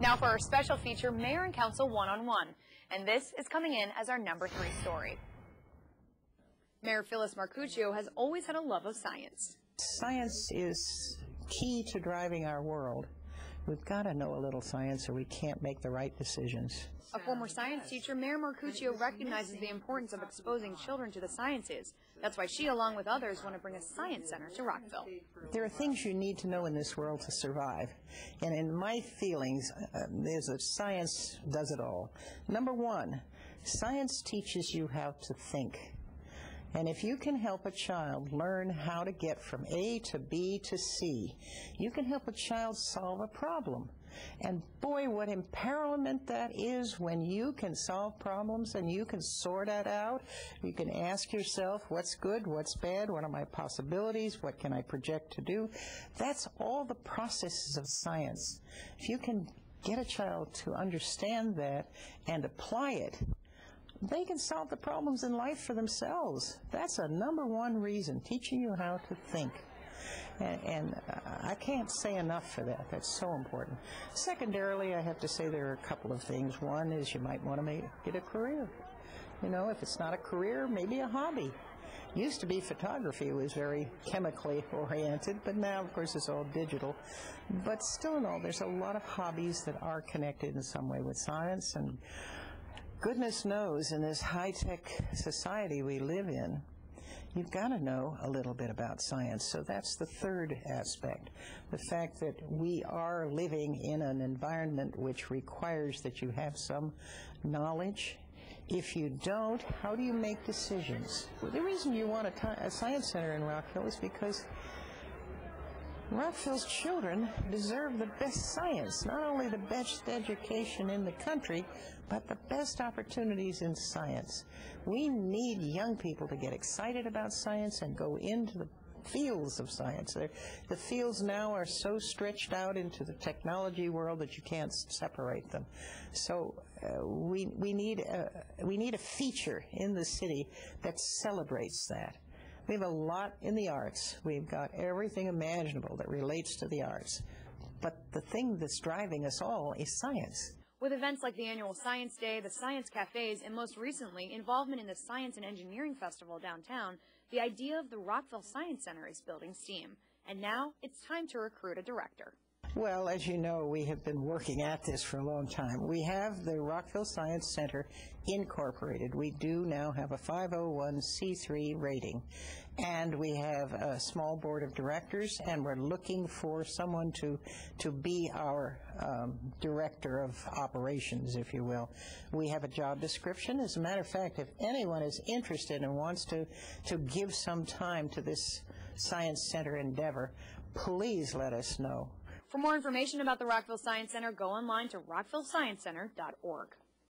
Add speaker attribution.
Speaker 1: Now for our special feature, Mayor and Council One-on-One. And this is coming in as our number 3 story. Mayor Phyllis Marcuccio has always had a love of science.
Speaker 2: Science is key to driving our world. We've got to know a little science or we can't make the right decisions.
Speaker 1: A former science teacher, Mayor Marcuccio recognizes the importance of exposing children to the sciences. That's why she, along with others, want to bring a science center to Rockville.
Speaker 2: There are things you need to know in this world to survive. And in my feelings, there's a science does it all. Number one, science teaches you how to think. And if you can help a child learn how to get from A to B to C, you can help a child solve a problem. And boy, what empowerment that is when you can solve problems and you can sort that out. You can ask yourself, what's good, what's bad, what are my possibilities, what can I project to do? That's all the processes of science. If you can get a child to understand that and apply it, they can solve the problems in life for themselves. That's a number one reason, teaching you how to think. And I can't say enough for that. That's so important. Secondarily, I have to say there are a couple of things. One is you might want to get a career. You know, if it's not a career, maybe a hobby. Used to be photography was very chemically oriented, but now, of course, it's all digital. But still in all, there's a lot of hobbies that are connected in some way with science, and goodness knows, in this high-tech society we live in, you've got to know a little bit about science. So that's the third aspect, the fact that we are living in an environment which requires that you have some knowledge. If you don't, how do you make decisions? Well, the reason you want a science center in Rockville is because Rockville's children deserve the best science, not only the best education in the country, but the best opportunities in science. We need young people to get excited about science and go into the fields of science. The fields now are so stretched out into the technology world that you can't separate them. So we need a feature in the city that celebrates that. We have a lot in the arts. We've got everything imaginable that relates to the arts. But the thing that's driving us all is science.
Speaker 1: With events like the annual Science Day, the Science Cafes, and most recently, involvement in the Science and Engineering Festival downtown, the idea of the Rockville Science Center is building steam. And now, it's time to recruit a director.
Speaker 2: Well, as you know, we have been working at this for a long time. We have the Rockville Science Center incorporated. We do now have a 501c3 rating, and we have a small board of directors, and we're looking for someone to be our director of operations, if you will. We have a job description. As a matter of fact, if anyone is interested and wants to give some time to this Science Center endeavor, please let us know.
Speaker 1: For more information about the Rockville Science Center, go online to rockvillesciencecenter.org.